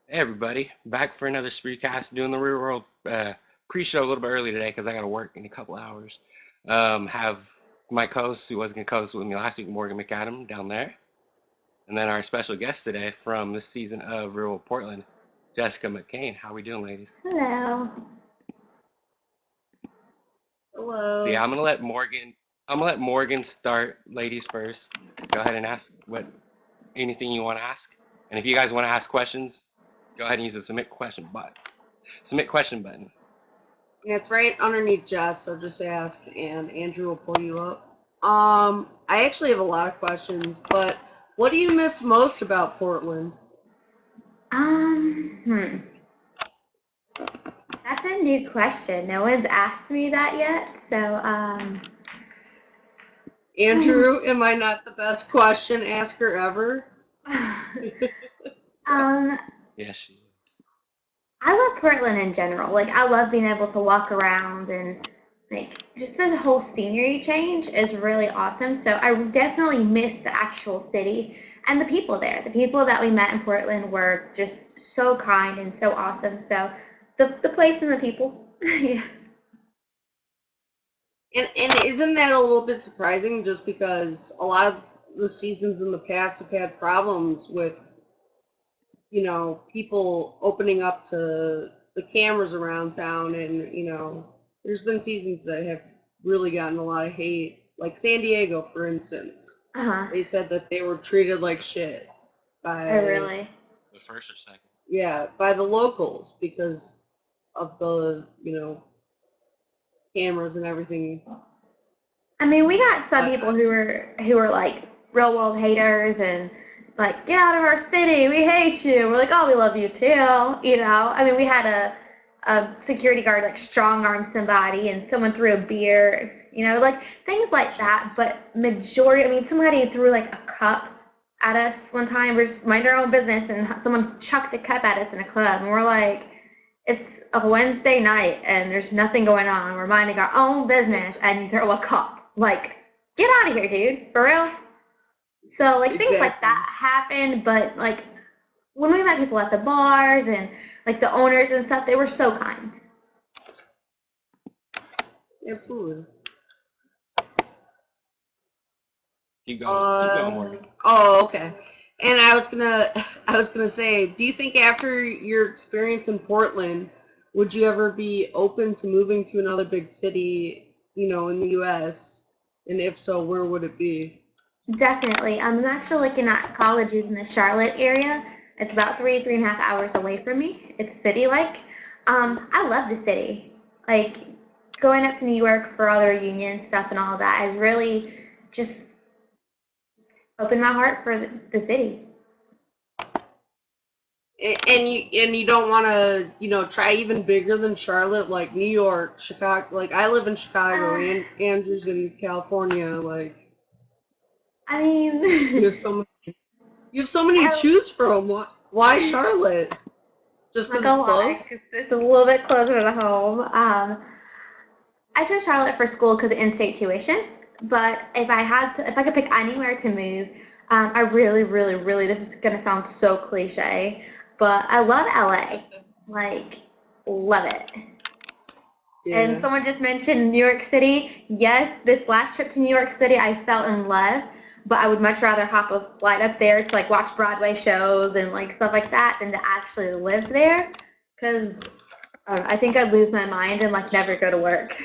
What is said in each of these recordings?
Hey everybody, back for another Spreecast doing the real world pre-show a little bit early today because I got to work in a couple hours. Have my co-host who was going to co-host with me last week, Morgan MacAdam, down there, and then our special guest today from this season of Real World Portland, Jessica McCain. How we doing, ladies? Hello. So yeah, Hello. I'm gonna let Morgan start, ladies first. Go ahead and ask anything you want to ask, and if you guys want to ask questions, go ahead and use the submit question button. Yeah, it's right underneath Jess, so just ask and Andrew will pull you up. I actually have a lot of questions, but what do you miss most about Portland? Um, hmm. That's a new question. No one's asked me that yet. Andrew, am I not the best question asker ever? um, Yes, she is. I love Portland in general. Like, I love being able to walk around and like just the whole scenery change is really awesome. So I definitely miss the actual city and the people there. The people that we met in Portland were just so kind and so awesome. So the place and the people. Yeah. And isn't that a little bit surprising just because a lot of the seasons in the past have had problems with, people opening up to the cameras around town and, there's been seasons that have really gotten a lot of hate. Like San Diego, for instance. Uh-huh. They said that they were treated like shit Oh, by, really? The first or second? yeah, by the locals because of the, cameras and everything. I mean, we got some I, people who were like real world haters and like get out of our city, we hate you. We're like, oh, we love you too. I mean, we had a security guard like strong arm somebody and someone threw a beer. Like things like Yeah. that. But majority, I mean, somebody threw like a cup at us one time. We're just minding our own business and someone chucked a cup at us in a club, and we're like, it's a Wednesday night and there's nothing going on. We're minding our own business and you throw a cup. Like, get out of here, dude. For real. So, like, things like exactly. that happen, but, like, when we met people at the bars and, like, the owners and stuff, they were so kind. Absolutely. Keep going, Morgan. Oh, okay. And I was gonna say, do you think after your experience in Portland, would you ever be open to moving to another big city, in the U.S.? And if so, where would it be? Definitely. I'm actually looking at colleges in the Charlotte area. It's about 3.5 hours away from me. It's city-like. I love the city. Like, going up to New York for all the reunion stuff and all that has really just opened my heart for the city. And you don't want to, try even bigger than Charlotte, like New York, Chicago. Like I live in Chicago, Uh, and Andrew's in California. Like I you mean, have so many to I, choose from. Why Charlotte? Just not because it's gonna lie, close? 'cause it's a little bit closer to home. I chose Charlotte for school because of in-state tuition. But if I could pick anywhere to move, I really, really, really, this is gonna sound so cliche, but I love LA. Like, love it. And Yeah. someone just mentioned New York City. Yes, this last trip to New York City, I fell in love, but I would much rather hop a flight up there to like watch Broadway shows and like stuff like that than to actually live there. Because I think I'd lose my mind and like never go to work.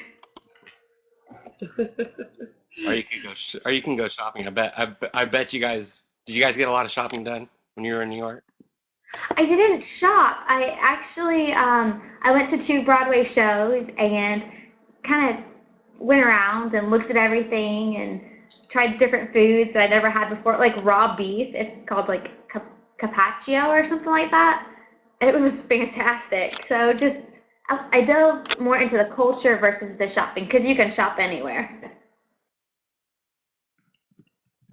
Or you can go shopping. I bet you guys. Did you guys get a lot of shopping done when you were in New York? I didn't shop. I actually I went to two Broadway shows and kind of went around and looked at everything and tried different foods that I never had before, like raw beef. It's called like carpaccio or something like that. It was fantastic. So just I dove more into the culture versus the shopping because you can shop anywhere.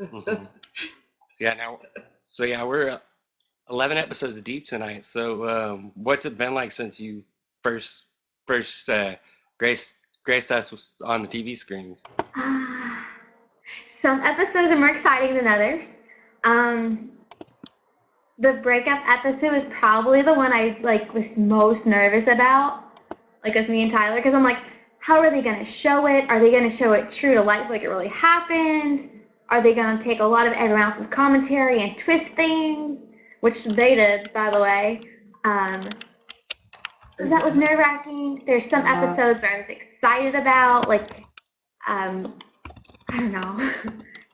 Hmm. So yeah, now, so yeah, we're 11 episodes deep tonight. So what's it been like since you first first graced graced us on the TV screens? Some episodes are more exciting than others. Um, The breakup episode was probably the one I like was most nervous about, like with me and Tyler, because I'm like, how are they gonna show it? Are they gonna show it true to life like it really happened? Are they gonna take a lot of everyone else's commentary and twist things? Which they did, by the way. Um, so that was nerve wracking. There's some Uh, episodes where I was excited about, like, um, I don't know,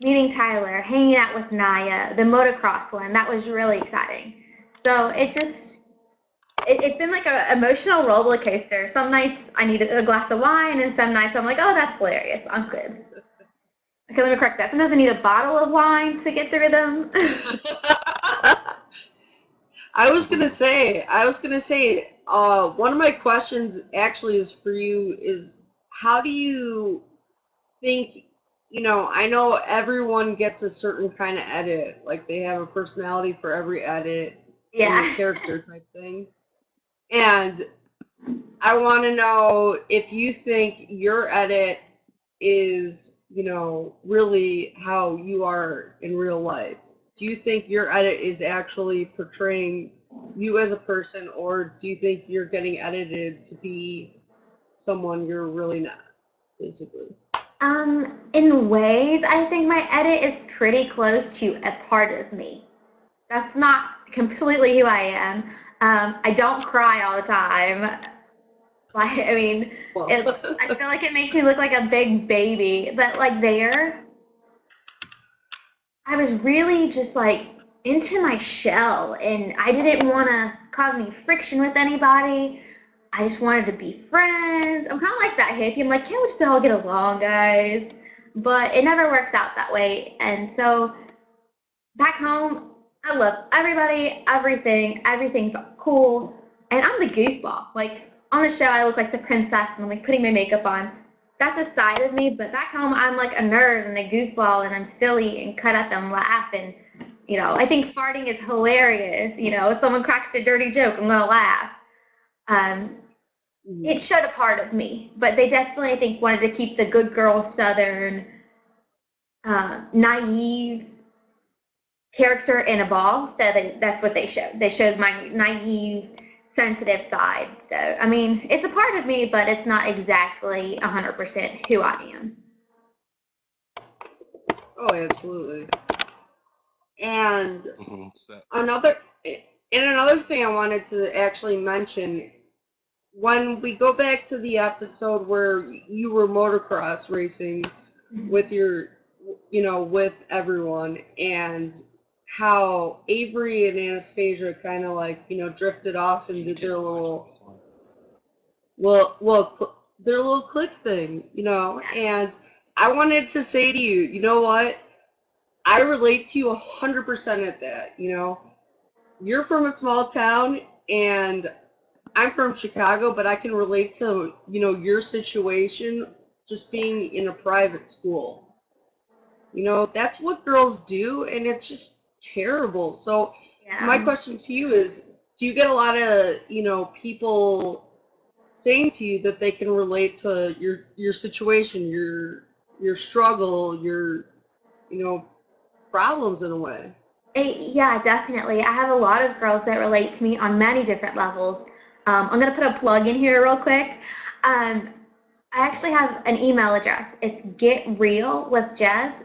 meeting Tyler, hanging out with Naya, the motocross one. That was really exciting. So it's been like an emotional roller coaster. Some nights I need a glass of wine, and some nights I'm like, oh, that's hilarious. I'm good. Okay, let me correct that. Sometimes I need a bottle of wine to get through them. I was gonna say, one of my questions actually is for you is how do you think, I know everyone gets a certain kind of edit, like they have a personality for every edit in the Yeah. character type thing. And I want to know if you think your edit is, really how you are in real life. Do you think your edit is actually portraying you as a person, or do you think you're getting edited to be someone you're really not, basically? In ways, I think my edit is pretty close to a part of me. That's not completely who I am. I don't cry all the time. Like, I mean, Well, I feel like it makes me look like a big baby. But like there, I was really just like into my shell and I didn't want to cause any friction with anybody. I just wanted to be friends. I'm kind of like that hippie. I'm like, can't we just all get along, guys? But it never works out that way. And so back home, I love everybody, everything. Everything's cool. And I'm the goofball. Like on the show, I look like the princess and I'm like putting my makeup on. That's a side of me, but back home, I'm like a nerd and a goofball and I'm silly and cut up and laugh. And, I think farting is hilarious. If someone cracks a dirty joke, I'm going to laugh. Um, it mhm. showed a part of me, but they definitely, I think, wanted to keep the good girl, southern, naive character in a ball, so that's what they showed. They showed my naive, sensitive side. So, I mean, it's a part of me, but it's not exactly 100% who I am. Oh, absolutely. And So, another, and another thing I wanted to actually mention, when we go back to the episode where you were motocross racing with with everyone, and how Avery and Anastasia kind of like, drifted off and you can did take their the noise off little, this one. their little click thing, and I wanted to say to you, you know what? I relate to you 100% at that, You're from a small town, and I'm from Chicago, but I can relate to, your situation just being in a private school. That's what girls do, and it's just terrible. So, my Yeah. question to you is, do you get a lot of, people saying to you that they can relate to your situation, your struggle, your, you know, problems in a way? Yeah, definitely. I have a lot of girls that relate to me on many different levels. I'm going to put a plug in here real quick. Um, I actually have an email address. It's getrealwithjess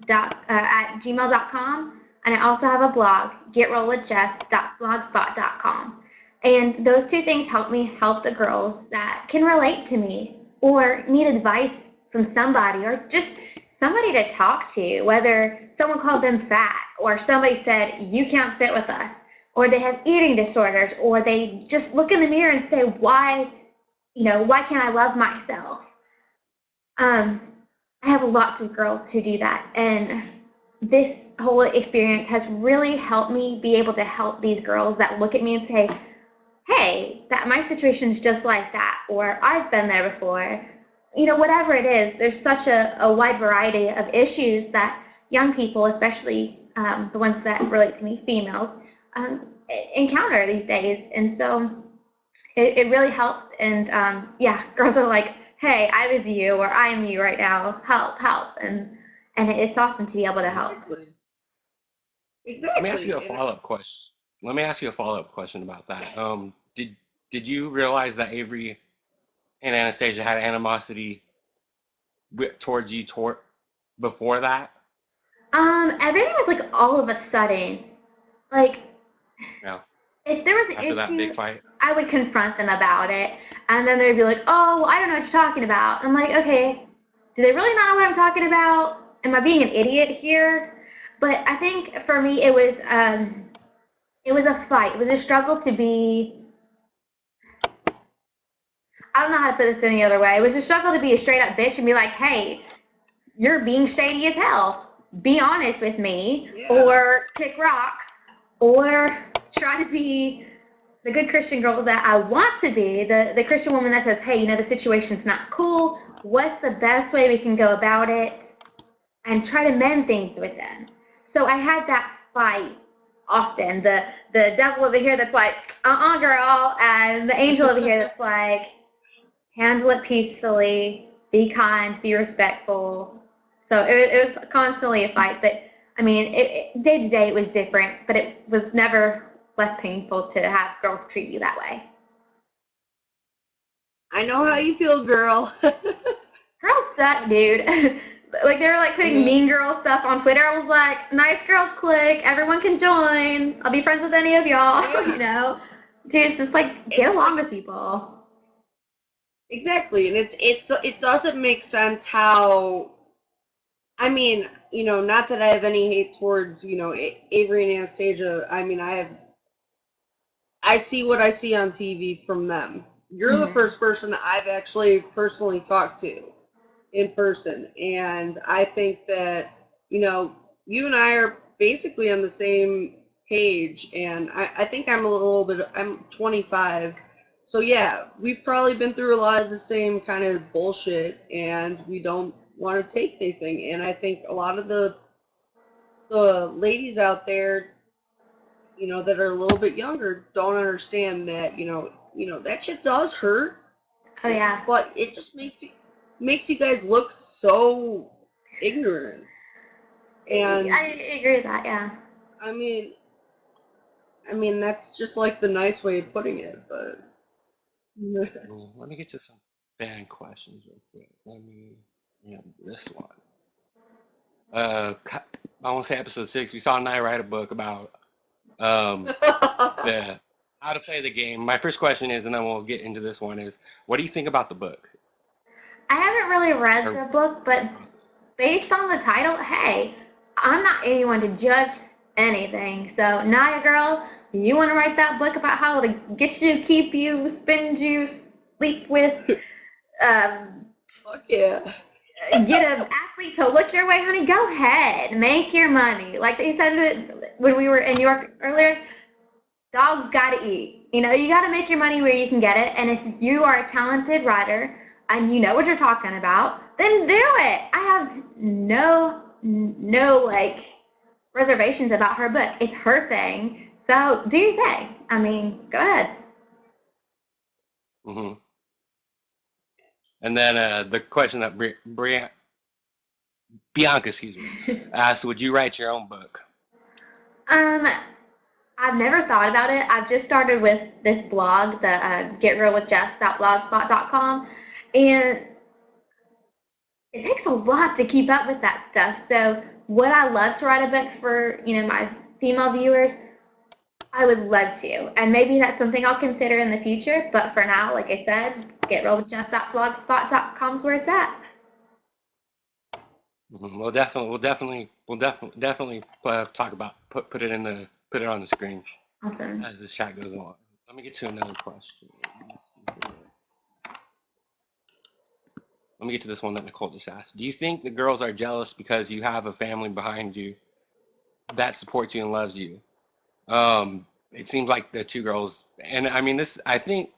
at gmail.com. And I also have a blog, getrealwithjess.blogspot.com. And those two things help me help the girls that can relate to me or need advice from somebody or just somebody to talk to, whether someone called them fat or somebody said, you can't sit with us, or they have eating disorders, or they just look in the mirror and say, why can't I love myself? Um, I have lots of girls who do that, and this whole experience has really helped me be able to help these girls that look at me and say, hey, that my situation's just like that, or I've been there before. Whatever it is, there's such a wide variety of issues that young people, especially the ones that relate to me, females, encounter these days. And so it really helps. And yeah, girls are like, hey, I was you, or I'm you right now. Help, help. And it's awesome to be able to help. Exactly. Let me ask you a Exactly. And follow-up question. let me ask you a follow-up question about that. Did you realize that Avery and Anastasia had animosity towards you before that? Everything was like all of a sudden. Like Yeah, if there was an after that big issue, fight. I would confront them about it, and then they'd be like, "Oh, well, I don't know what you're talking about." I'm like, "Okay, do they really not know what I'm talking about? Am I being an idiot here?" But I think for me, it was a fight. It was a struggle to be. I don't know how to put this any other way. It was a struggle to be a straight up bitch and be like, "Hey, you're being shady as hell. Be honest with me, Yeah. or kick rocks, or try to be the good Christian girl that I want to be, the Christian woman that says, hey, the situation's not cool. What's the best way we can go about it? And try to mend things with them." So I had that fight often. The devil over here that's like, girl, and the angel over here that's like, handle it peacefully, be kind, be respectful. So it was constantly a fight, but I mean, day to day it was different, but it was never less painful to have girls treat you that way. I know how you feel, girl. Girls suck, dude. Like they were like putting Mhm. mean girl stuff on Twitter. I was like, nice girls click, everyone can join. I'll be friends with any of y'all, Yeah. Dude, it's just like get It's along like with people. exactly, and it doesn't make sense how. I mean, not that I have any hate towards Avery and Anastasia. I mean, I see what I see on TV from them. You're the Mm-hmm. first person that I've actually personally talked to in person. And I think that, you and I are basically on the same page. And I think I'm 25. So yeah, we've probably been through a lot of the same kind of bullshit and we don't want to take anything. And I think a lot of the ladies out there that are a little bit younger don't understand that that shit does hurt, Oh yeah. but it just makes you guys look so ignorant. And I agree with that, yeah. I mean, that's just like the nice way of putting it, but Let me get to some fan questions real quick. Let me, yeah, this one. I want to say episode 6. We saw Nye write a book about um the how to play the game. My first question is, and then we'll get into this one, is what do you think about the book I haven't really read or the book, the but process? based on the title, hey, I'm not anyone to judge anything. So, Naya girl, you want to write that book about how to get you, keep you, spend you, sleep with, um, Fuck yeah. get an athlete to look your way, honey? Go ahead, make your money. Like they said it when we were in New York earlier, dogs gotta eat. You gotta make your money where you can get it. And if you are a talented writer and you know what you're talking about, then do it. I have no like reservations about her book. It's her thing. So do your thing. I mean, go ahead. hmm And then the question that Bianca, excuse me, asked, would you write your own book? um, I've never thought about it. I've just started with this blog, the getrealwithjess.blogspot.com, and it takes a lot to keep up with that stuff. So would I love to write a book for, my female viewers? I would love to. And maybe that's something I'll consider in the future. But for now, like I said, getrealwithjess.blogspot.com is where it's at. We'll definitely talk about put it in the put it on the screen Awesome. as the chat goes on. Let me get to another question. Let me get to this one that Nicole just asked. Do you think the girls are jealous because you have a family behind you that supports you and loves you? It seems like the two girls, and I mean this. I think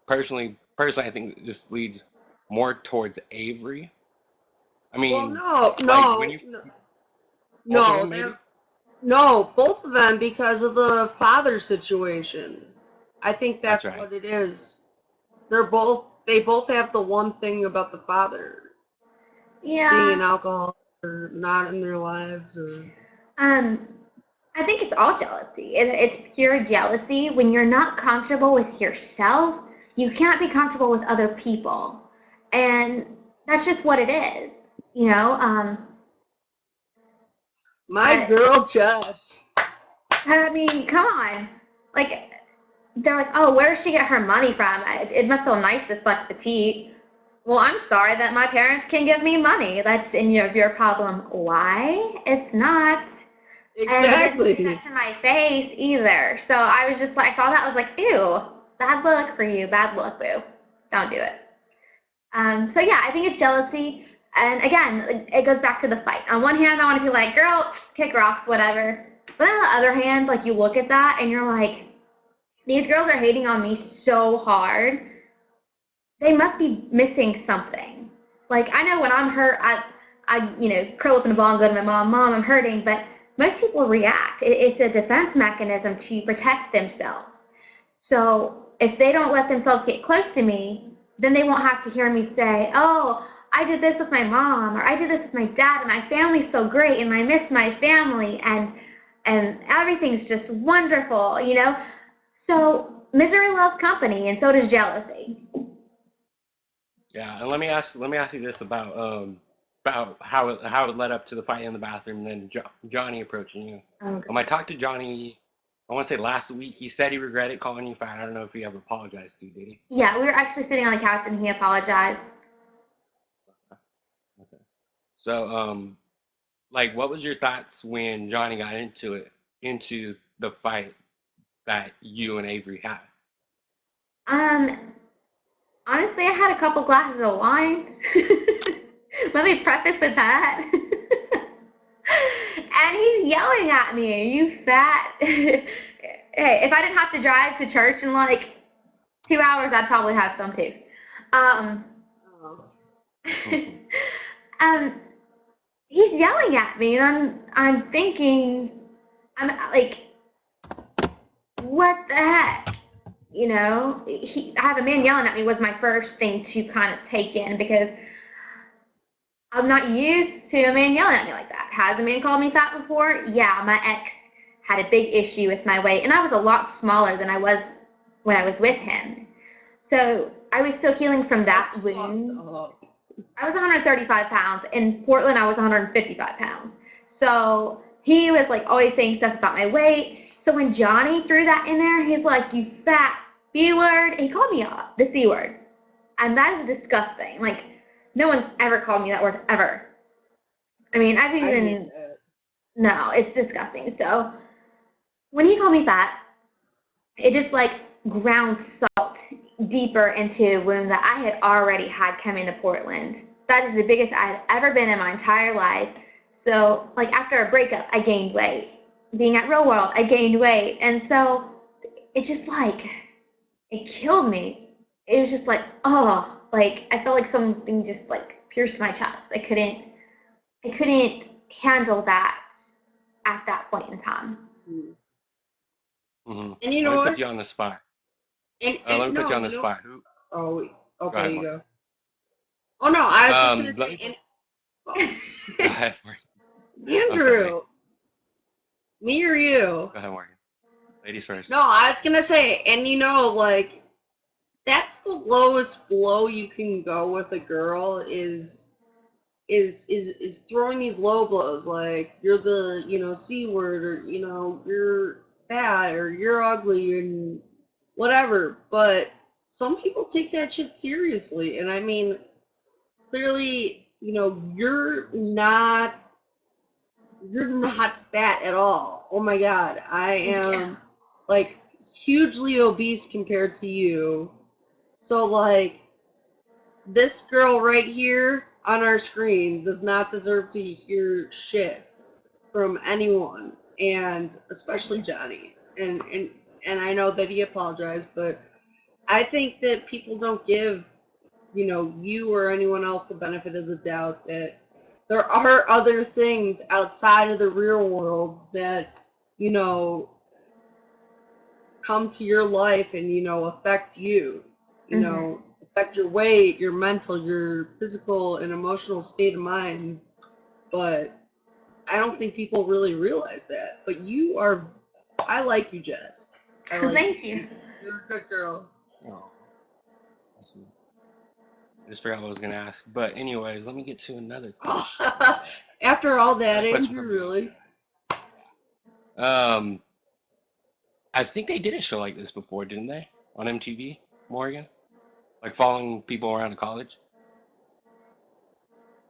personally, I think this leads more towards Avery. I Well, mean, no, like when no, you no, both of no, them maybe. no, both of them because of the father situation. I think That's that's right. what it is. They both have the one thing about the father being Yeah. an alcoholic or not in their lives or Um, I think it's all jealousy. It's pure jealousy. When you're not comfortable with yourself, you can't be comfortable with other people. And that's just what it is, you know? My I, girl Jess. I mean, come on. Like, they're like, oh, where does she get her money from? It must feel nice to suck petite. Well, I'm sorry that my parents can give me money. That's in your problem. Why? It's not. And they didn't say that Exactly. to my face either. So I was just like, I saw that, I was like, ew, bad luck for you, bad luck, boo. Don't do it. So yeah, I think it's jealousy. And again, it goes back to the fight. On one hand, I want to be like, girl, kick rocks, whatever. But on the other hand, like you look at that and you're like, these girls are hating on me so hard. They must be missing something. Like I know when I'm hurt, I curl up in a ball and go to my mom, Mom, I'm hurting. But most people react. It's a defense mechanism to protect themselves. So if they don't let themselves get close to me, then they won't have to hear me say, "Oh, I did this with my mom," or "I did this with my dad, and my family's so great, and I miss my family, and everything's just wonderful." So misery loves company, and so does jealousy. Yeah, and let me ask you this about how it led up to the fight in the bathroom, and then Johnny approaching you. Oh I gosh. talked to Johnny. I want to say last week. He said he regretted calling you fat. I don't know if he ever apologized to you, did he? Yeah, we were actually sitting on the couch and he apologized. Okay. So, like, what was your thoughts when Johnny got into the fight that you and Avery had? Um, Honestly, I had a couple glasses of wine. Let me preface with that. And he's yelling at me, "You fat." Hey, if I didn't have to drive to church in like 2 hours, I'd probably have some too. Um, Oh. um, he's yelling at me, and I'm thinking, I'm like, what the heck? I have a man yelling at me was my first thing to kind of take in because I'm not used to a man yelling at me like that. Has a man called me fat before? Yeah, my ex had a big issue with my weight, and I was a lot smaller than I was when I was with him. So I was still healing from that That's fucked wound. up. I was 135 pounds. In Portland, I was 155 pounds. So he was like always saying stuff about my weight. So when Johnny threw that in there, he's like, "You fat B word." He called me the C word. And that is disgusting. Like, no one ever called me that word ever. I mean, I've I hate even, that. no, it's disgusting. So when he called me fat, it just like ground salt deeper into a wound that I had already had coming to Portland. That is the biggest I had ever been in my entire life. So, like, after a breakup, I gained weight. Being at Real World, I gained weight. And so it just like, it killed me. It was just like, oh, like I felt like something just like pierced my chest. I couldn't handle that at that point in time. Mm. Hmm. And you Let know me put what? you on the spot. And Let me put no, you on you the know. spot. Who? Oh, wait. Go Okay, ahead, you Morgan. go. Oh no, I was just gonna Let say, me put. and oh, Go ahead, Morgan. I'm sorry. Andrew, me or you? Go ahead, Morgan. Ladies first. No, I was gonna say, and like that's the lowest blow you can go with a girl is throwing these low blows like you're the c word or you're fat or you're ugly and whatever. But some people take that shit seriously, and I mean clearly you're not fat at all. Oh my god, I Thank you. am like hugely obese compared to you. So like this girl right here on our screen does not deserve to hear shit from anyone, and especially Johnny. And I know that he apologized, but I think that people don't give you or anyone else the benefit of the doubt that there are other things outside of the real world that you know come to your life and affect you, Hmm. affect your weight, your mental, your physical and emotional state of mind. But I don't think people really realize that. But you are, I like you, Jess. I like Thank you. you. You're a good girl. Oh, awesome. I just forgot what I was gonna ask. But anyways, let me get to another question. After all that, Another question Andrew, from me. really? Um, I think they did a show like this before, didn't they? On MTV, Morgan? Like following people around to college?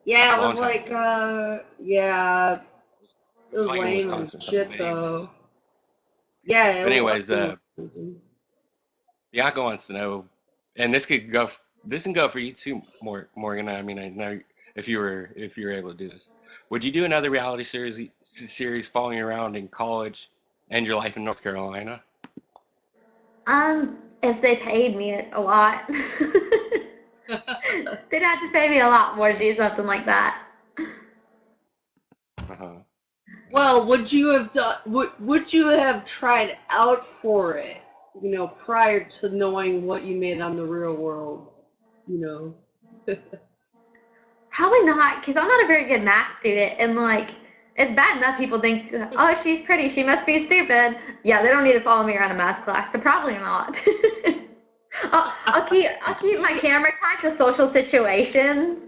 Yeah, it A long was time like, ago. yeah, It it was was like in lame as Wisconsin or something, shit, but anyways. though. Yeah, it But was anyways, in Wisconsin. Bianca wants to know, and this could go, this can go for you too, Morgan. I mean, I know if you were able to do this, would you do another reality series following around in college and your life in North Carolina? If they paid me a lot, they'd have to pay me a lot more to do something like that. Uh-huh. Well, would you have done? Would you have tried out for it? You know, prior to knowing what you made on the real world. You know. Probably not, because I'm not a very good math student, and like, it's bad enough people think, oh, she's pretty, she must be stupid. Yeah, they don't need to follow me around a math class, so probably not. I'll keep my camera time to social situations.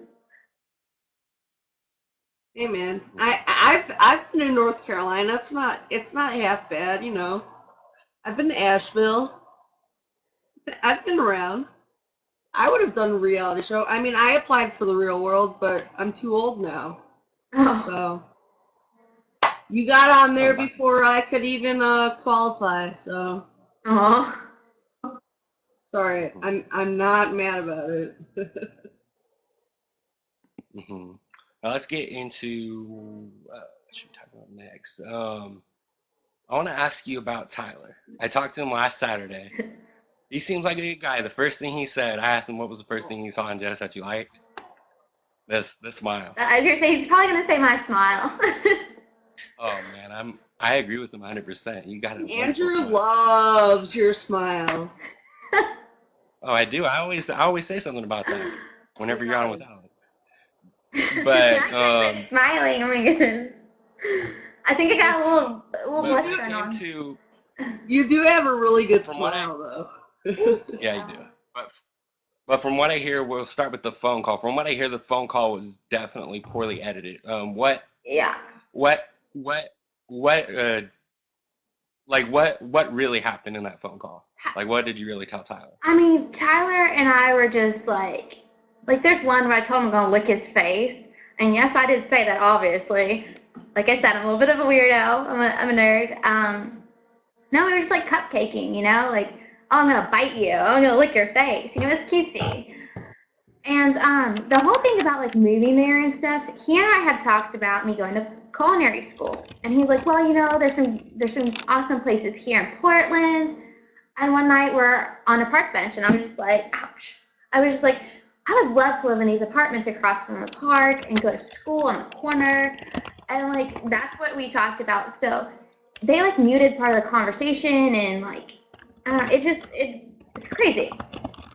Hey man, Mhm. I've been in North Carolina. It's not half bad, you know. I've been to Asheville. I've been around. I would have done a reality show. I mean, I applied for the real world, but I'm too old now. Oh, So you got on Oh, there wow. before I could even qualify. So oh. sorry, Mhm. I'm not mad about it. Mhm. Now let's get into what should we talk about next? I want to ask you about Tyler. I talked to him last Saturday. He seems like a good guy. The first thing he said, I asked him what was the first thing he saw in Jess that you liked. This smile. As you're saying, he's probably gonna say my smile. Oh man, I agree with him 100%. You got a wonderful Andrew smile. loves your smile. Oh, I do. I always say something about that He whenever you're on with does. Alex. I But can't quit smiling. Oh my goodness. I think I mhm. got a little You But blush when do it going came on. to you do have a really good from what I smile though. Thank you. yeah, you do. But but from what I hear, we'll start with the phone call. From what I hear, the phone call was definitely poorly edited. Yeah. What what what what really happened in that phone call? Like what did you really tell Tyler? I mean, Tyler and I were just like there's one where I told him I'm gonna lick his face, and yes, I did say that, obviously. Like I said, I'm a little bit of a weirdo. I'm a nerd. No, we were just like cupcaking, like, oh, I'm gonna bite you. Oh, I'm gonna lick your face. It's cutesy. And the whole thing about like moving there and stuff, he and I have talked about me going to culinary school, and he's like, well, there's some awesome places here in Portland. And one night we're on a park bench, and I was just like, ouch. I was just like, I would love to live in these apartments across from the park and go to school on the corner. And like, that's what we talked about. So they like muted part of the conversation, and like, I don't know, it's crazy.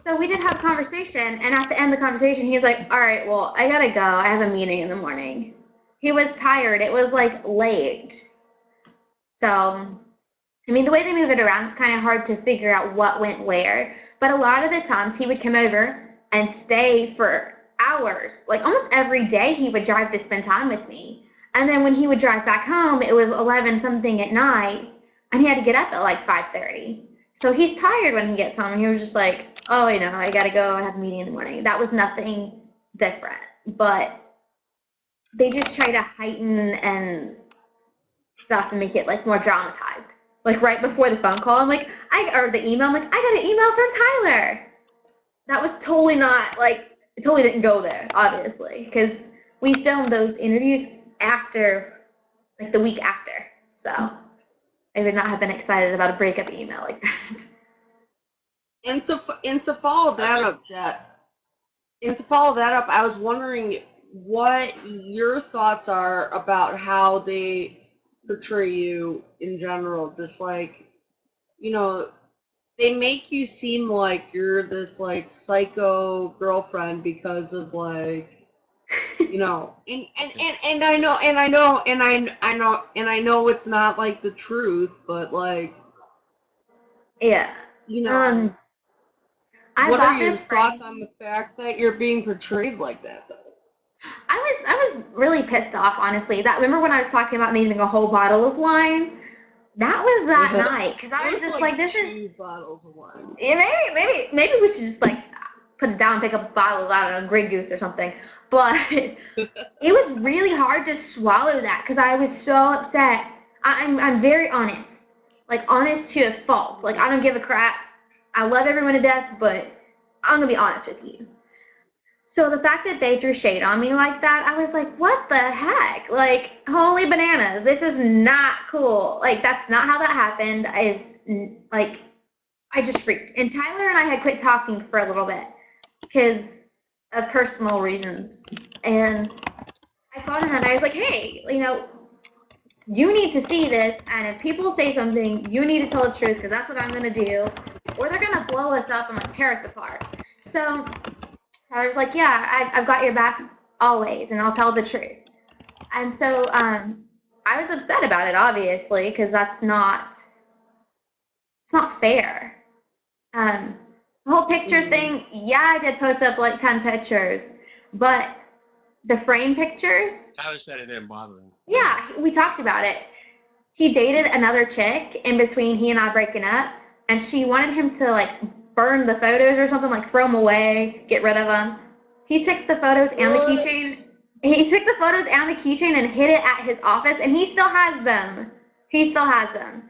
So we did have a conversation, and at the end of the conversation, he's like, all right, well, I gotta go. I have a meeting in the morning. He was tired. It was like late. So I mean, the way they move it around, it's kind of hard to figure out what went where. But a lot of the times he would come over and stay for hours. Like almost every day he would drive to spend time with me. And then when he would drive back home, it was 11 something at night, and he had to get up at like 5:30. So he's tired when he gets home, and he was just like, oh, I got to go. I have a meeting in the morning. That was nothing different. But they just try to heighten and stuff and make it like more dramatized. Like right before the phone call, or the email, I'm like, I got an email from Tyler. That was totally not like, it totally didn't go there, obviously, because we filmed those interviews after, like the week after. So I would not have been excited about a breakup email like that. And to follow I that think up, Jet. And to follow that up, I was wondering what your thoughts are about how they portray you in general. Just like, you know, they make you seem like you're this like psycho girlfriend because of like you know, and I know, and I know it's not like the truth, but like, Yeah. you know, Um, I what are bought your this thoughts frame. on the fact that you're being portrayed like that, though? I was really pissed off, honestly. That remember when I was talking about needing a whole bottle of wine? That was that night because It I was was just like like, this 2 bottles is of wine. yeah, maybe we should just like put it down, pick up a bottle of I don't know, Grey Goose or something. But it was really hard to swallow that because I was so upset. I'm very honest, like honest to a fault. Like I don't give a crap. I love everyone to death, but I'm gonna be honest with you. So the fact that they threw shade on me like that, I was like, what the heck? Like, holy bananas, this is not cool. Like, that's not how that happened. Like, I just freaked. And Tyler and I had quit talking for a little bit because of personal reasons. And I called him and I was like, hey, you need to see this. And if people say something, you need to tell the truth because that's what I'm going to do. Or they're going to blow us up and like tear us apart. So I was like, yeah, I've got your back always, and I'll tell the truth. And so I was upset about it, obviously, because it's not fair. Um, the whole picture Mm. thing, yeah, I did post up like 10 pictures, but the frame pictures, Tyler said it didn't bother him. yeah, we talked about it. He dated another chick in between he and I breaking up, and she wanted him to like burn the photos or something, like throw them away, get rid of them. He took the photos and the What? keychain. He took the photos and the keychain and hid it at his office, and he still has them. He still has them.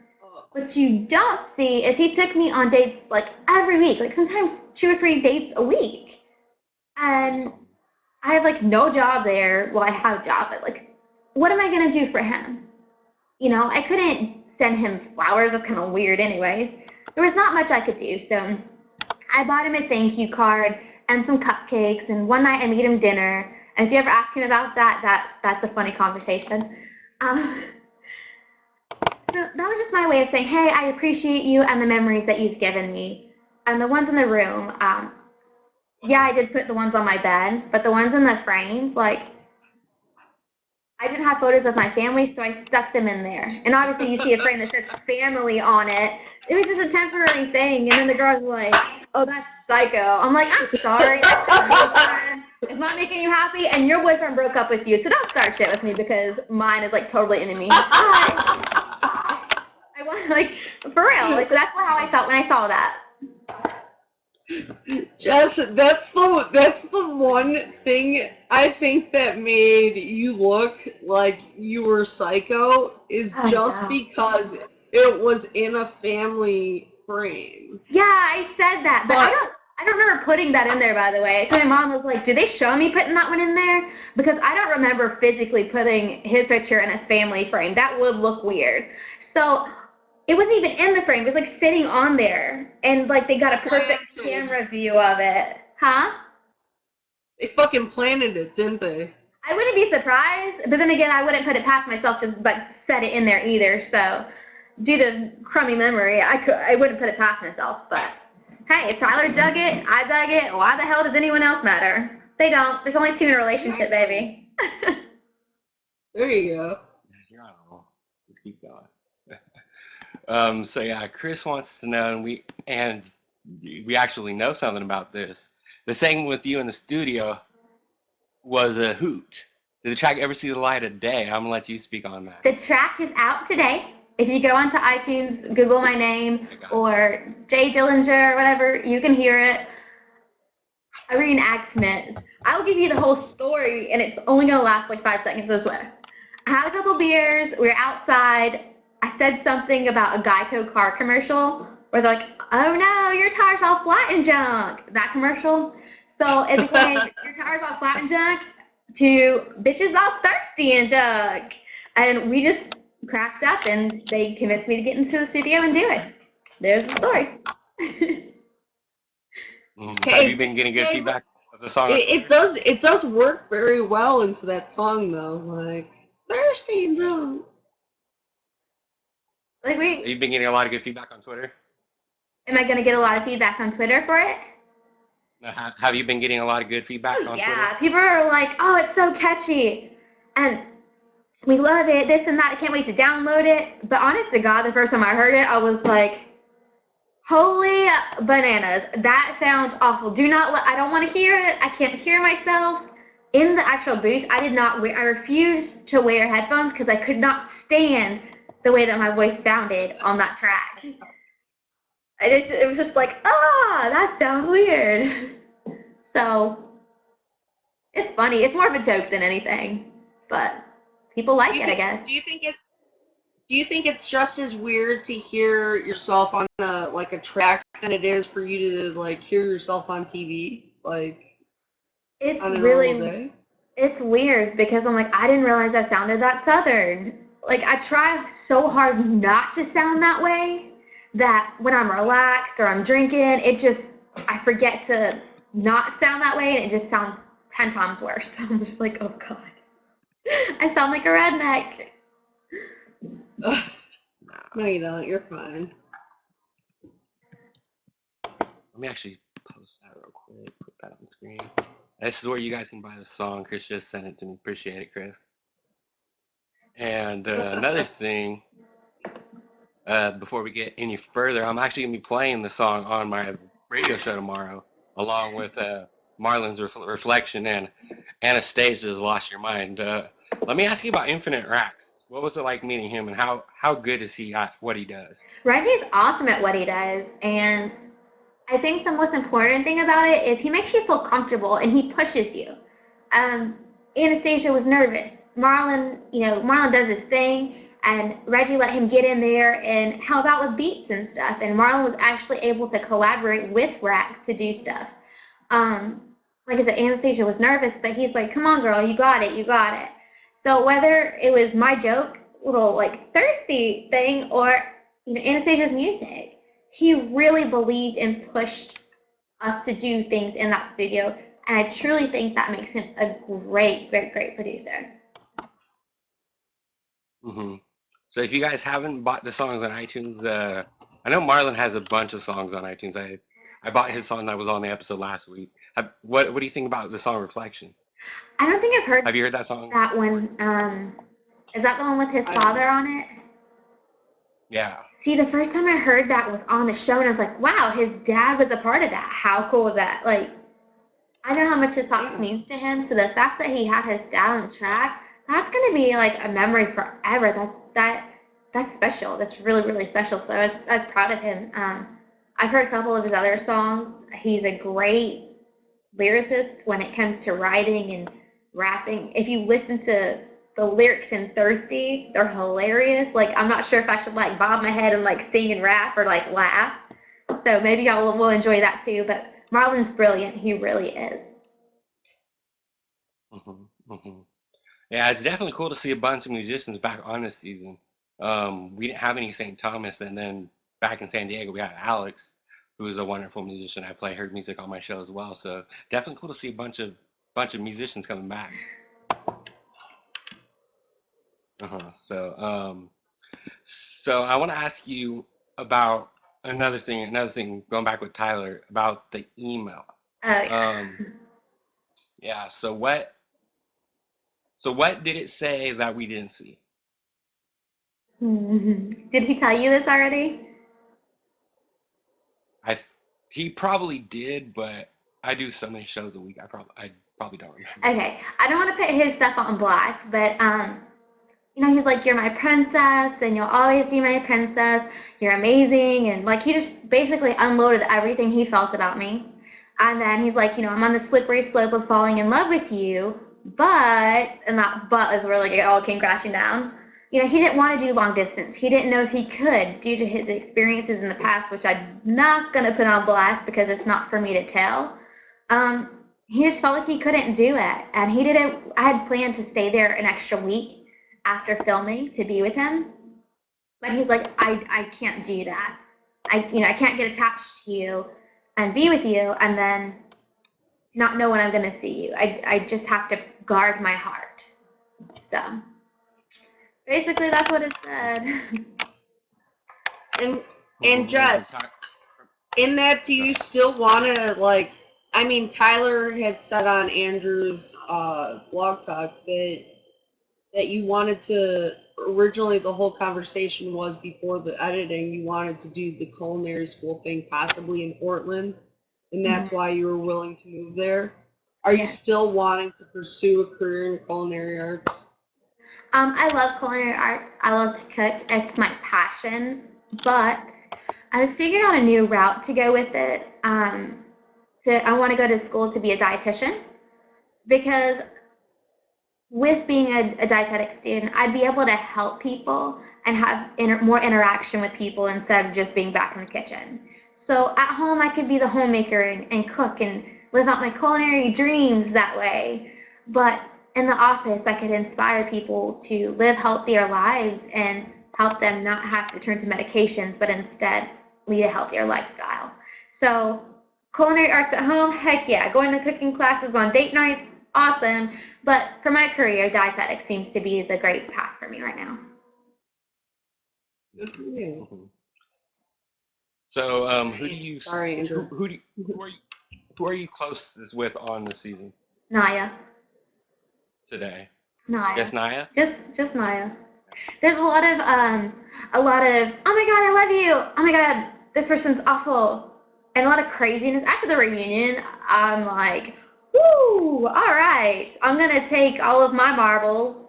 What you don't see is he took me on dates like every week, like sometimes 2 or 3 dates a week. And I have like no job there. Well, I have a job, but like, what am I gonna do for him? I couldn't send him flowers. That's kind of weird, anyways. There was not much I could do, so I bought him a thank you card and some cupcakes. And one night I made him dinner. And if you ever ask him about that, that's a funny conversation. Um, so that was just my way of saying, hey, I appreciate you and the memories that you've given me. And the ones in the room, yeah, I did put the ones on my bed, but the ones in the frames, like I didn't have photos of my family, so I stuck them in there. And obviously, you see a frame that says family on it. It was just a temporary thing. And then the girls were like, oh, that's psycho. I'm like, I'm sorry. That's your boyfriend. It's not making you happy. And your boyfriend broke up with you. So don't start shit with me because mine is like totally into me. I want, like, for real. Like, that's how I felt when I saw that. Jess, that's the one thing I think that made you look like you were psycho is Oh, just no. because it was in a family frame. Yeah, I said that, but I But don't I don't remember putting that in there, by the way. So my mom was like, did they show me putting that one in there? Because I don't remember physically putting his picture in a family frame. That would look weird. So it wasn't even in the frame. It was like sitting on there. And like they got a perfect planted. camera view of it. Huh? They fucking planted it, didn't they? I wouldn't be surprised, but then again, I wouldn't put it past myself to like set it in there either. So, due to crummy memory, I wouldn't put it past myself. But hey, if Tyler dug it, I dug it. Why the hell does anyone else matter? They don't. There's only two in a relationship, Exactly. baby. There you go. You're on a roll. Let's keep going. So yeah, Chris wants to know, and we actually know something about this. The segment with you in the studio was a hoot. Did the track ever see the light of day? I'm gonna let you speak on that. The track is out today. If you go onto iTunes, Google my name I got you. or Jay Dillinger or whatever, you can hear it. A reenactment. I'll give you the whole story, and it's only gonna last like 5 seconds. I swear. I had a couple beers. We were outside. I said something about a Geico car commercial where they're like, "Oh no, your tires all flat and junk." That commercial. So it became your tires all flat and junk to bitches all thirsty and junk, and we just cracked up, and they convinced me to get into the studio and do it. There's the story. Have you Hey, been getting good hey, but feedback of the song on it Twitter? does work very well into that song though. Like thirsty and drunk. Like Have you we been getting a lot of good feedback on Twitter? Am I going to get a lot of feedback on Twitter for it? Now, have you been getting a lot of good feedback Oh on Twitter? yeah, people are like, "Oh, it's so catchy," and we love it. This and that. I can't wait to download it. But honest to God, the first time I heard it, I was like, "Holy bananas! That sounds awful. Do not. I don't want to hear it. I can't hear myself." In the actual booth, I did not wear. I refused to wear headphones because I could not stand the way that my voice sounded on that track. It was just like, that sounds weird. So it's funny. It's more of a joke than anything, but people Do like you it, I think? guess. Do you think it's just as weird to hear yourself on a track than it is for you to like hear yourself on TV like It's on a normal really, day? it's weird because I'm like, I didn't realize I sounded that southern. Like, I try so hard not to sound that way that when I'm relaxed or I'm drinking, I forget to not sound that way and it just sounds 10 times worse. I'm just like, oh God, I sound like a redneck. No, Nah. you don't. You're fine. Let me actually post that real quick. Put that on the screen. This is where you guys can buy the song. Chris just sent it to me. Appreciate it, Chris. And another thing, before we get any further, I'm actually gonna be playing the song on my radio show tomorrow, along with Marlon's Reflection and Anastasia's Lost Your Mind. Let me ask you about Infinite Racks. What was it like meeting him, and how good is he at what he does? Reggie's awesome at what he does, and I think the most important thing about it is he makes you feel comfortable and he pushes you. Um, Anastasia was nervous. Marlon does his thing, and Reggie let him get in there and help out with beats and stuff. And Marlon was actually able to collaborate with Rax to do stuff. Um, like I said, Anastasia was nervous, but he's like, "Come on, girl, you got it, you got it." So whether it was my joke, little like thirsty thing, or Anastasia's music, he really believed and pushed us to do things in that studio, and I truly think that makes him a great, great, great producer. hmm So if you guys haven't bought the songs on iTunes, I know Marlon has a bunch of songs on iTunes. I bought his song that was on the episode last week. What do you think about the song Reflection? I don't think I've heard Have you heard that song that before? one. Is that the one with his I father don't. on it? Yeah. See, the first time I heard that was on the show, and I was like, wow, his dad was a part of that. How cool was that? Like, I know how much his pops Yeah. means to him, so the fact that he had his dad on the track, that's gonna be like a memory forever. That's special. That's really, really special. So I was proud of him. I've heard a couple of his other songs. He's a great lyricist when it comes to writing and rapping. If you listen to the lyrics in Thirsty, they're hilarious. Like, I'm not sure if I should like bob my head and like sing and rap or like laugh. So maybe y'all will enjoy that too. But Marlon's brilliant. He really is. hmm hmm Yeah, it's definitely cool to see a bunch of musicians back on this season. We didn't have any St. Thomas, and then back in San Diego, we had Alex, who's a wonderful musician. I play her music on my show as well. So definitely cool to see a bunch of musicians coming back. Uh-huh. So I want to ask you about another thing, going back with Tyler about the email. Oh yeah. Um, yeah. So what did it say that we didn't see? Did he tell you this already? I He probably did, but I do so many shows a week. I probably don't remember. Okay, I don't want to put his stuff on blast, but he's like, "You're my princess, and you'll always be my princess. You're amazing," and like he just basically unloaded everything he felt about me. And then he's like, "I'm on the slippery slope of falling in love with you, but," and that "but" is where like it all came crashing down. He didn't want to do long distance. He didn't know if he could due to his experiences in the past, which I'm not gonna put on blast because it's not for me to tell. Um, he just felt like he couldn't do it, and he didn't. I had planned to stay there an extra week after filming to be with him, but he's like, I can't do that. I can't get attached to you and be with you and then not know when I'm gonna see you. I just have to guard my heart. So basically, that's what it said. And Mm-hmm, mm-hmm. Jess, in that, do Go you ahead. still want to like I mean, Tyler had said on Andrew's blog talk that you wanted to originally the whole conversation was before the editing you wanted to do the culinary school thing possibly in Portland, and Mhm. that's why you were willing to move there. Are you Yeah. still wanting to pursue a career in culinary arts? I love culinary arts. I love to cook. It's my passion. But I figured out a new route to go with it. I want to go to school to be a dietitian because with being a dietetic student, I'd be able to help people and have more interaction with people instead of just being back in the kitchen. So at home, I could be the homemaker and cook and live out my culinary dreams that way. But in the office, I could inspire people to live healthier lives and help them not have to turn to medications, but instead lead a healthier lifestyle. So culinary arts at home, heck yeah. Going to cooking classes on date nights, awesome. But for my career, dietetics seems to be the great path for me right now. Good for you. Hmm. So, Sorry, Andrew. who are you who are you closest with on the season Naya. today? Naya. Just Naya? Just Naya. There's a lot of oh my god, I love you. Oh my god, this person's awful. And a lot of craziness. After the reunion, I'm like, woo, all right. I'm gonna take all of my marbles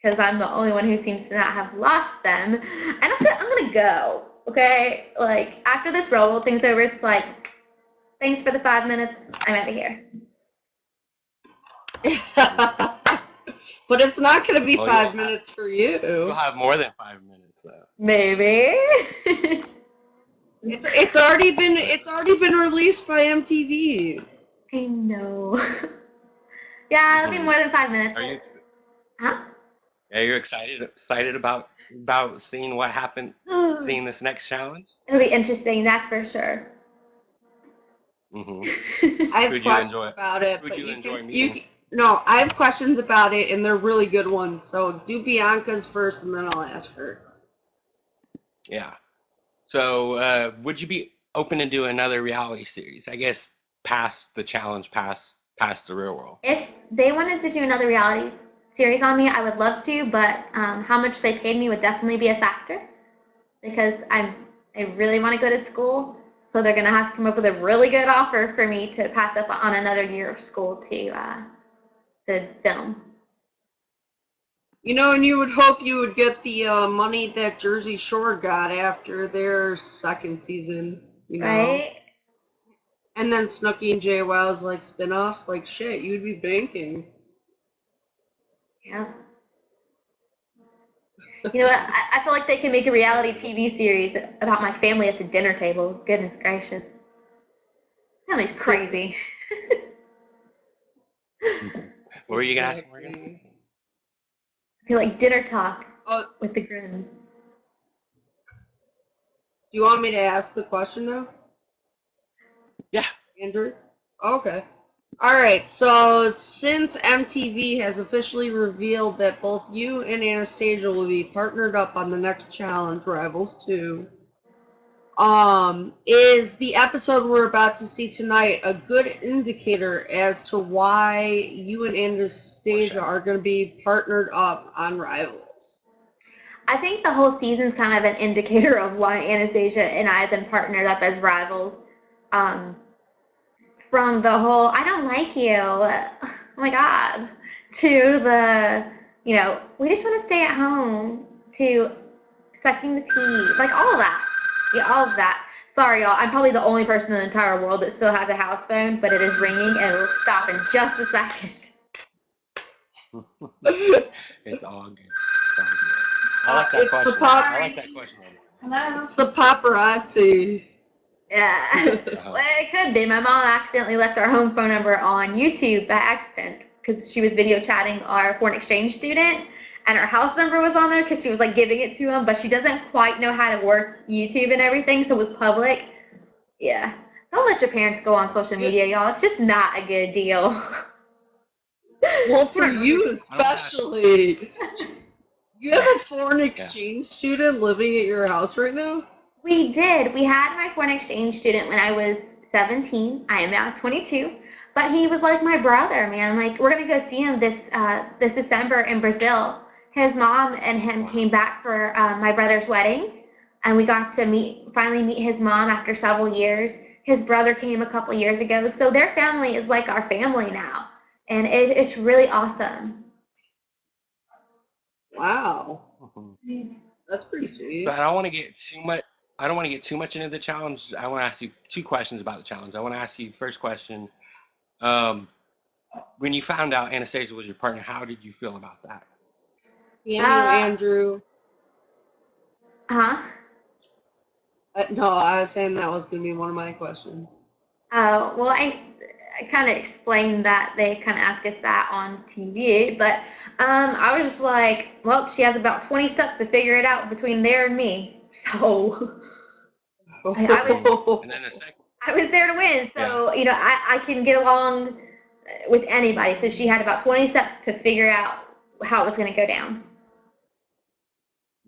because I'm the only one who seems to not have lost them. And I'm gonna go. Okay? Like after this roll thing's over, it's like, thanks for the 5 minutes. I'm out of here. Hmm. But it's not going to be Well, 5 minutes for you'll you. have more than 5 minutes though. Maybe. But It's already been released by MTV. I know. Yeah, it'll be Hmm. more than 5 minutes. Are you Huh? are you excited about seeing what happened, Ugh. seeing this next challenge? It'll be interesting, that's for sure. Hmm. I have Who'd you questions enjoy? about it, Who'd but you you can enjoy meeting? you no, I have questions about it and they're really good ones. So do Bianca's first and then I'll ask her. Yeah. So, would you be open to do another reality series? I guess past the challenge, past the real world. If they wanted to do another reality series on me, I would love to, but how much they paid me would definitely be a factor because I really want to go to school, so they're gonna have to come up with a really good offer for me to pass up on another year of school to film. You know, and you would hope you would get the money that Jersey Shore got after their second season, you know? Right? And then Snooki and JWoww's like spin-offs, like shit, you'd be banking. Yeah. You know what? I feel like they can make a reality TV series about my family at the dinner table. Goodness gracious. Family's crazy. Mhm. What were you gonna ask, Morgan? Exactly. I feel like dinner talk Oh, with the Grims. do you want me to ask the question now, Yeah. Andrew? Okay. Alright, so since MTV has officially revealed that both you and Anastasia will be partnered up on the next challenge, Rivals 2, is the episode we're about to see tonight a good indicator as to why you and Anastasia Foreshadow. are going to be partnered up on Rivals? I think the whole season's kind of an indicator of why Anastasia and I have been partnered up as rivals. Um, from the whole "I don't like you," oh my god, to the we just want to stay at home, to sucking the tea, like all of that. Yeah, all of that. Sorry, y'all. I'm probably the only person in the entire world that still has a house phone, but it is ringing and it'll stop in just a second. It's all good. It's all good. I like that It's the question. pop. I like Sorry. that question, though, Hello? It's the paparazzi. Yeah. Morgan. Uh-huh. Well, it could be. My mom accidentally left our home phone number on YouTube by accident because she was video chatting our foreign exchange student, and our house number was on there because she was like giving it to him, but she doesn't quite know how to work YouTube and everything, so it was public. Yeah. Don't let your parents go on social You, media, y'all. It's just not a good deal. well, for Yeah. you I don't want to ask. especially. You have a foreign Yeah. exchange student living at your house right now? We did. We had my foreign exchange student when I was 17. I am now 22. But he was like my brother, man. Like we're gonna go see him this December in Brazil. His mom and him Wow. came back for my brother's wedding, and we got to finally meet his mom after several years. His brother came a couple years ago, so their family is like our family now, and it's really awesome. Wow, Mhm. that's pretty So sweet. I don't want to get too much. I don't want to get too much into the challenge. I want to ask you two questions about the challenge. I want to ask you first question. Um, when you found out Anastasia was your partner, how did you feel about that? Tammy or Uh, Andrew? huh? No, I was saying that was gonna be one of my questions. Oh, well, I kind of explained that they kind of asked us that on TV, but I was just like, well, she has about 20 steps to figure it out between there and me. So I was Mhm. And then the second, I was there to win. yeah. So, I can get along with anybody. So she had about 20 steps to figure out how it was going to go down.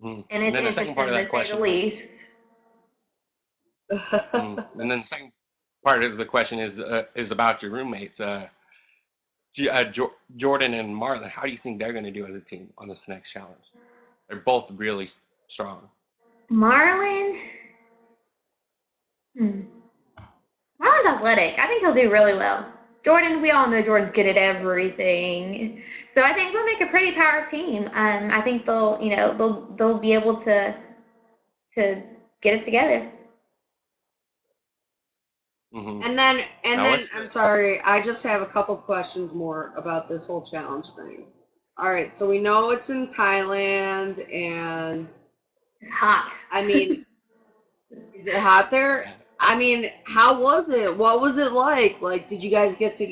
Mhm. And And it's then the second part of interesting to that say the question, least. and then the second part of the question is about your roommates, Jordan and Marlon. How do you think they're going to do as a team on this next challenge? They're both really strong. Marlon, hmm. Marlon's athletic. I think he'll do really well. Jordan, we all know Jordan's good at everything. So I think they'll make a pretty power team. I think they'll be able to get it together. Hmm. And Now then what's I'm the sorry, I just have a couple questions more about this whole challenge thing. All right, so we know it's in Thailand, and It's hot. I mean, is it hot there? yeah. I mean, how was it? What was it like? Like, did you guys get to,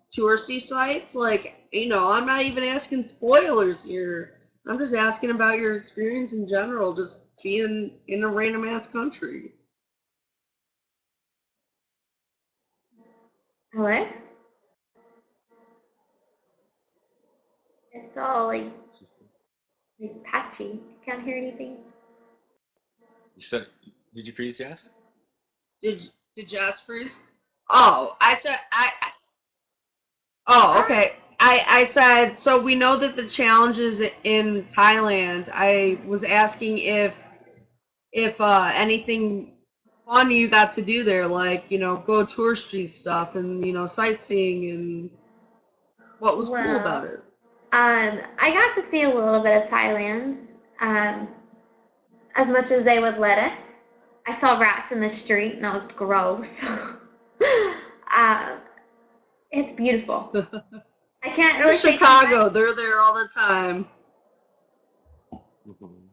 touristy sites? Like, I'm not even asking spoilers here. I'm just asking about your experience in general, just being in a random ass country. Hello? It's all like patchy. Can't hear anything. So, did you freeze? Yes. Did Jess freeze? Oh, I said Oh, Huh? okay. I said, so we know that the challenge is in Thailand. I was asking if anything fun you got to do there, like, go touristy stuff and, sightseeing, and what was cool about Well, it. I got to see a little bit of Thailand, as much as they would let us. I saw rats in the street, and that was gross. uh, it's beautiful. I can't There's really say too Chicago. much. They're there all the time. Hmm.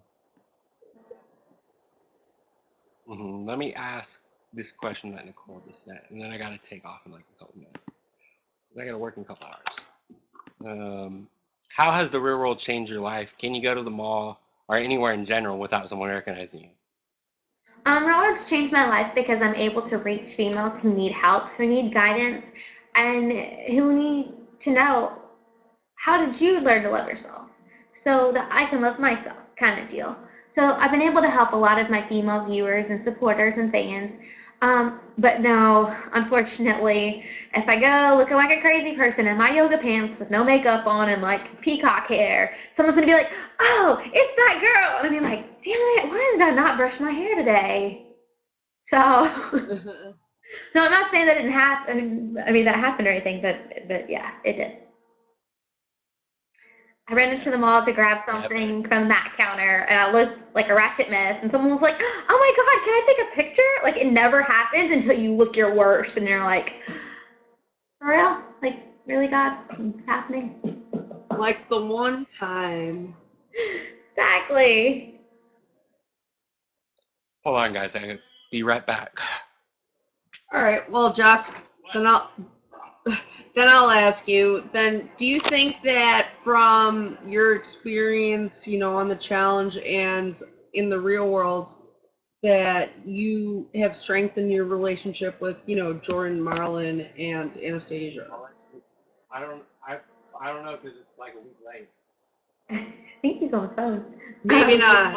Hmm. Let me ask this question that Nicole just said, and then I got to take off in like a couple minutes. I got to work in a couple hours. How has the real world changed your life? Can you go to the mall or anywhere in general without someone recognizing you? Rollers changed my life because I'm able to reach females who need help, who need guidance, and who need to know how did you learn to love yourself so that I can love myself, kind of deal. So I've been able to help a lot of my female viewers and supporters and fans. But no, unfortunately, if I go looking like a crazy person in my yoga pants with no makeup on and like peacock hair, someone's gonna be like, "Oh, it's that girl," and I'm gonna be like, "Damn it, why did I not brush my hair today?" So, no, I'm not saying that didn't happen. I mean, that happened or anything, but yeah, it did. I ran Yeah. into the mall to grab Yeah, but something from the Mac counter, and I looked like a ratchet mess. And someone was like, "Oh my God, can I take a picture?" Like it never happens until you look your worst, and you're like, "For real? Like really, God, it's happening." Like the one time. Exactly. hold on, guys. I will be right back. All right, well, Josh, What? then I'll then I'll ask you. Then, do you think that from your experience, on the challenge and in the real world, that you have strengthened your relationship with, Jordan, Marlon, and Anastasia? I don't. I don't know because it's like a week late. I think he's on the phone. Maybe not.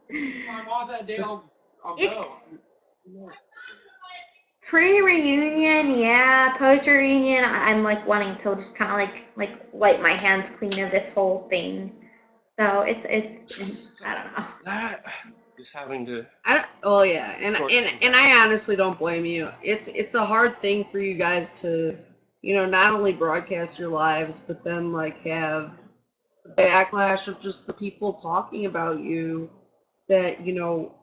If I'm off that day, I'll go. It's Pre-reunion, yeah. Post-reunion, I'm like wanting to just kind of like wipe my hands clean of this whole thing. So I So don't know. that just having to Oh yeah, and sort and things and out. I honestly don't blame you. It's a hard thing for you guys to, not only broadcast your lives, but then like have the backlash of just the people talking about you that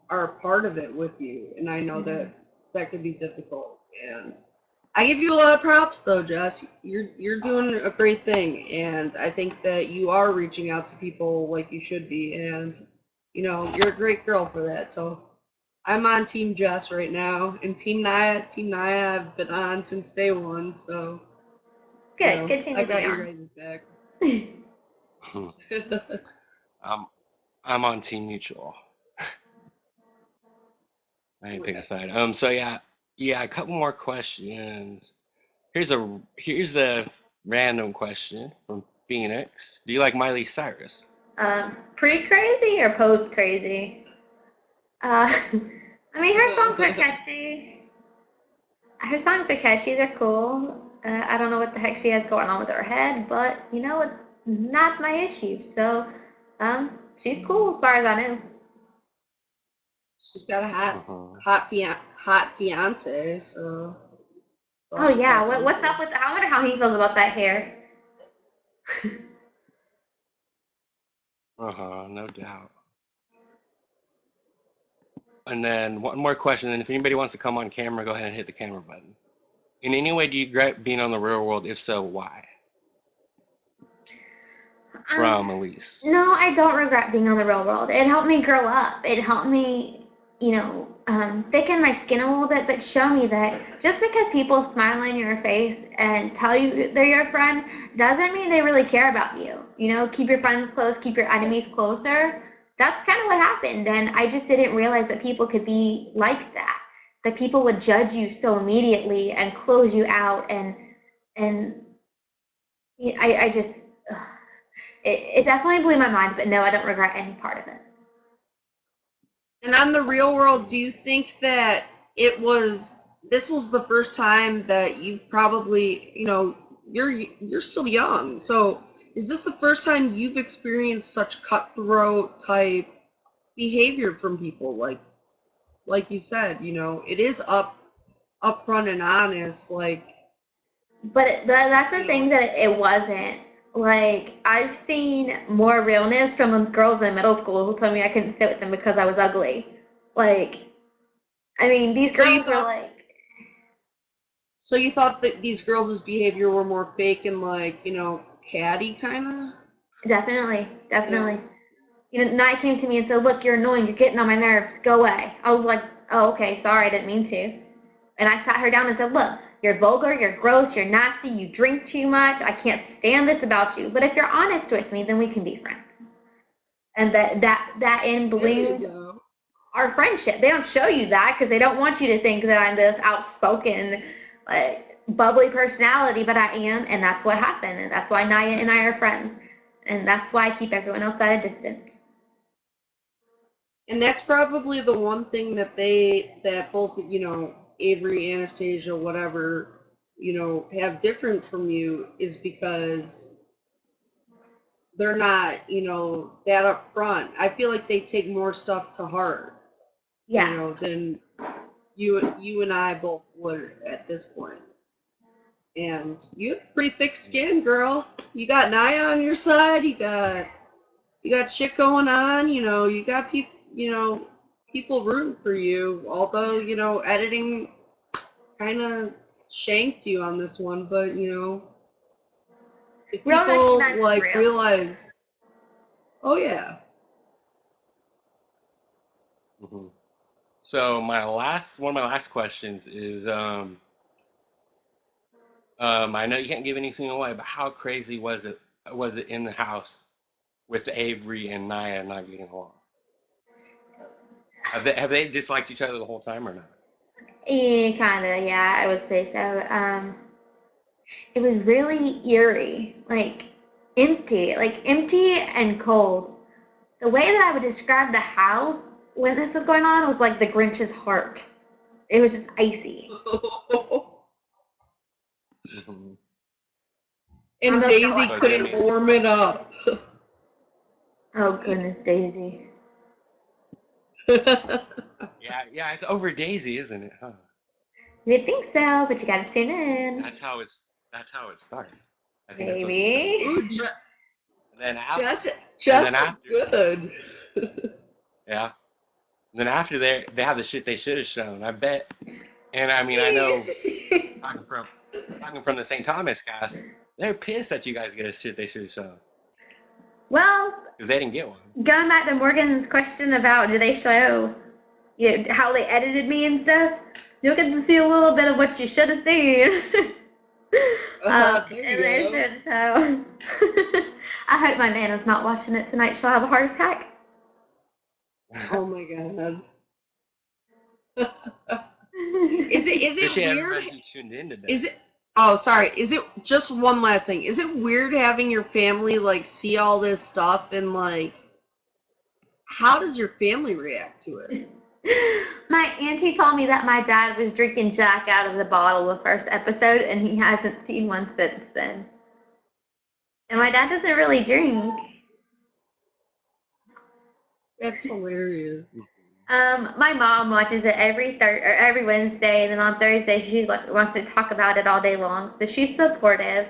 are a part of it with you. And I know Mhm. that that could be difficult. And I give you a lot of props though, Jess. You're doing a great thing, and I think that you are reaching out to people like you should be, and you're a great girl for that. So I'm on Team Jess right now, and Team Naya, I've been on since day one. So Good team I to be got your on. guys' back. Hmm. I'm I'm on Team Mutual. I ain't picking a side. So yeah, a couple more questions. Here's a random question from Phoenix. Do you like Miley Cyrus? Pre-crazy or post-crazy? I mean, her songs are catchy. Her songs are catchy. They're cool. I don't know what the heck she has going on with her head, but it's not my issue. So, she's cool as far as I know. She's got a Uh-huh. hot fiance, so that's all Oh she's yeah, got going what's for up her. with? I wonder how he feels about that hair. Uh-huh, no doubt. And then one more question, and if anybody wants to come on camera, go ahead and hit the camera button. In any way do you regret being on the real world? If so, why? Um, From Elise. no, I don't regret being on the real world. It helped me grow up. It helped me, thicken my skin a little bit, but show me that just because people smile in your face and tell you they're your friend doesn't mean they really care about you. Keep your friends close, keep your enemies closer. That's kind of what happened. And I just didn't realize that people could be like that. That people would judge you so immediately and close you out and I just it definitely blew my mind, but no, I don't regret any part of it. And on the real world, do you think that it was this was the first time that you probably, you're still young. So, is this the first time you've experienced such cutthroat type behavior from people like you said, it is upfront and honest like, But that's the you thing know, that it wasn't. Like, I've seen more realness from the girls in middle school who told me I couldn't sit with them because I was ugly. Like, I mean, these so you girls were thought like, so you thought that these girls' behavior were more fake and like, catty kind of, definitely, you know? definitely. Nye came to me and said, "Look, you're annoying. You're getting on my nerves. Go away." I was like, "Oh, okay. Sorry. I didn't mean to." And I sat her down and said, "Look, you're vulgar. You're gross. You're nasty. You drink too much. I can't stand this about you. But if you're honest with me, then we can be friends." And that in There you ballooned go. our friendship. They don't show you that because they don't want you to think that I'm this outspoken, like bubbly personality, but I am, and that's what happened, and that's why Naya and I are friends, and that's why I keep everyone else at a distance. And that's probably the one thing that both, Avery, Anastasia, whatever, have different from you is because they're not, that upfront. I feel like they take more stuff to heart, Yeah. than you and I both would at this point. And you have pretty thick skin, girl. You got Naya on your side. You got shit going on. You got people rooting for you. Although editing kind of shanked you on this one, but if We all people recognize it's like real. realize, oh yeah, Hmm. So one of my last questions is, I know you can't give anything away, but how crazy was it in the house with Avery and Naya not getting along? Have they disliked each other the whole time or not? Kinda, yeah, I would say so. It was really eerie, like empty and cold. The way that I would describe the house when this was going on was like the Grinch's heart. It was just icy. Hmm. I And milked it Daisy like So they couldn't made. warm it up. oh goodness, Daisy. Yeah, yeah, it's over Daisy, isn't it? Huh? You'd think so, but you gotta tune in. That's how it's. That's how it started. I think that's what they're trying to Maybe. say. Ooh, And then after, Jess, and then Jess is after, good. yeah. And then after they have the shit they should have shown. I bet. And I mean, I know talking from talking from the St. Thomas cast, they're pissed that you guys get a shit they should have shown Well, because they didn't get one. going back to Morgan's question about do they show how they edited me and stuff, you'll get to see a little bit of what you should have seen. There In you their go. shit show. I hope my Nana's not watching it tonight. She'll have a heart attack. Oh my god. Is it Appreciate weird? everybody who tuned in Is today. it Oh, sorry. Is it just one last thing? Is it weird having your family like see all this stuff and like how does your family react to it? My auntie told me that my dad was drinking Jack out of the bottle the first episode, and he hasn't seen one since then. And my dad doesn't really drink. That's hilarious. My mom watches it every Wednesday, and then on Thursday she like wants to talk about it all day long. So she's supportive.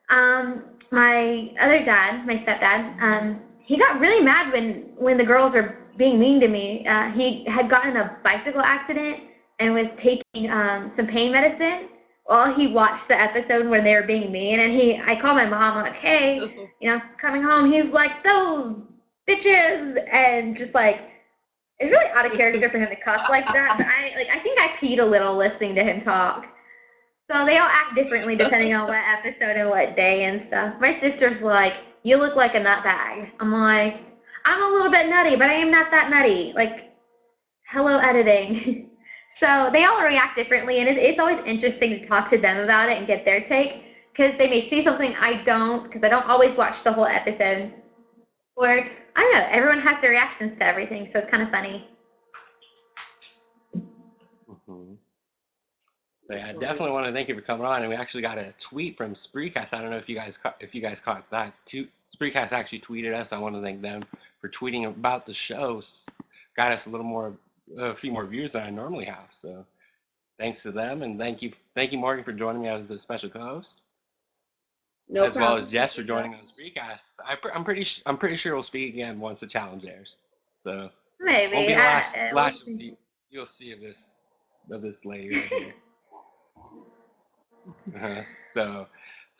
My other dad, my stepdad, he got really mad when the girls were being mean to me. He had gotten in a bicycle accident and was taking some pain medicine while he watched the episode when they were being mean. And I called my mom like, hey, coming home. He's like those bitches, and just like it's really out of character for him to cuss like that. But I think I peed a little listening to him talk. So they all act differently depending on what episode and what day and stuff. My sister's like, "You look like a nut bag." I'm like, "I'm a little bit nutty, but I am not that nutty." Like, hello editing. So they all react differently, and it's always interesting to talk to them about it and get their take because they may see something I don't because I don't always watch the whole episode. Or I don't know, everyone has their reactions to everything, so it's kind of funny. Hmm. So yeah, That's I definitely hilarious. want to thank you for coming on. And we actually got a tweet from Spreecast. I don't know if you guys caught that. Spreecast actually tweeted us. I want to thank them for tweeting about the show. Got us a few more views than I normally have. So thanks to them, and thank you Morgan for joining me as the special co-host, No as well as problem. Jess Thank for you, joining on Jess. Spreecast. I'm pretty sure we'll speak again once the challenge airs. So won't Maybe. be the We'll last see. you'll see of this lady right here. So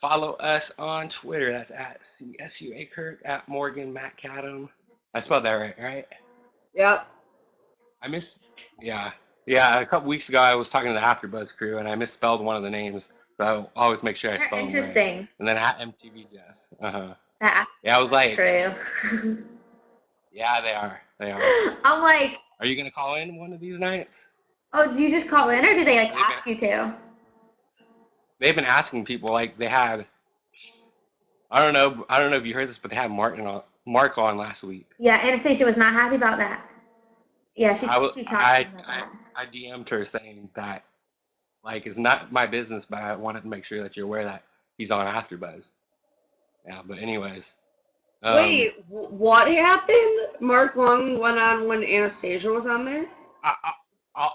follow us on Twitter. That's at CSUA Kirk, at Morgan MacAdam. I spelled that right, right? Yep. I miss, yeah. Yeah, a couple weeks ago I was talking to the AfterBuzz crew and I misspelled one of the names. So I always make sure I They're spell them right. interesting. And then at MTV Jess. That Yeah, I was was like, true. yeah, they are. They are. I'm like, Are you gonna call in one of these nights? oh, do you just call in or do they like They've been ask you to? they've been asking people like they had. I don't know if you heard this, but they had Mark on last week. Yeah, Anastasia was not happy about that. Yeah, she talked to me about that. I DM'd her saying that like it's not my business, but I wanted to make sure that you're aware that he's on AfterBuzz. Yeah, but anyways, um, Wait, what happened? Mark Long went on when Anastasia was on there? I, I,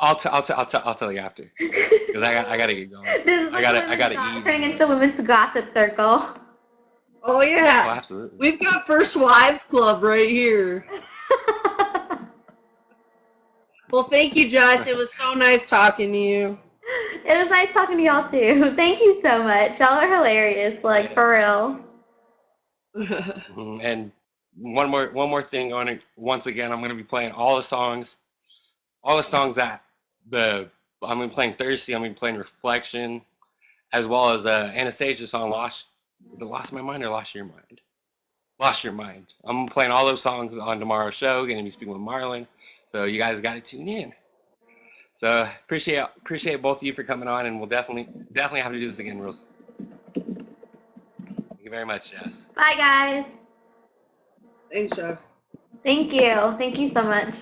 I'll tell you after because I gotta get going. This is like I gotta eat turning and into the women's gossip circle. Oh oh yeah. absolutely. We've got First Wives Club right here. Well, thank you, Jess. It was so nice talking to you. It was nice talking to y'all too. Thank you so much. Y'all are hilarious, like Yeah. for real. Mhm. And one more thing on it. Once again, I'm gonna be playing all the songs that the I'm gonna be playing Thirsty. I'm gonna be playing Reflection, as well as Anastasia's song Lost. Is it Lost My Mind or Lost Your Mind? Lost Your Mind. I'm playing all those songs on tomorrow's show. Gonna be speaking with Marlon. So you guys got to tune in. So appreciate both of you for coming on, and we'll definitely have to do this again, real soon. Thank you very much, Jess. Bye guys. Thanks, Jess. Thank you. Thank you so much.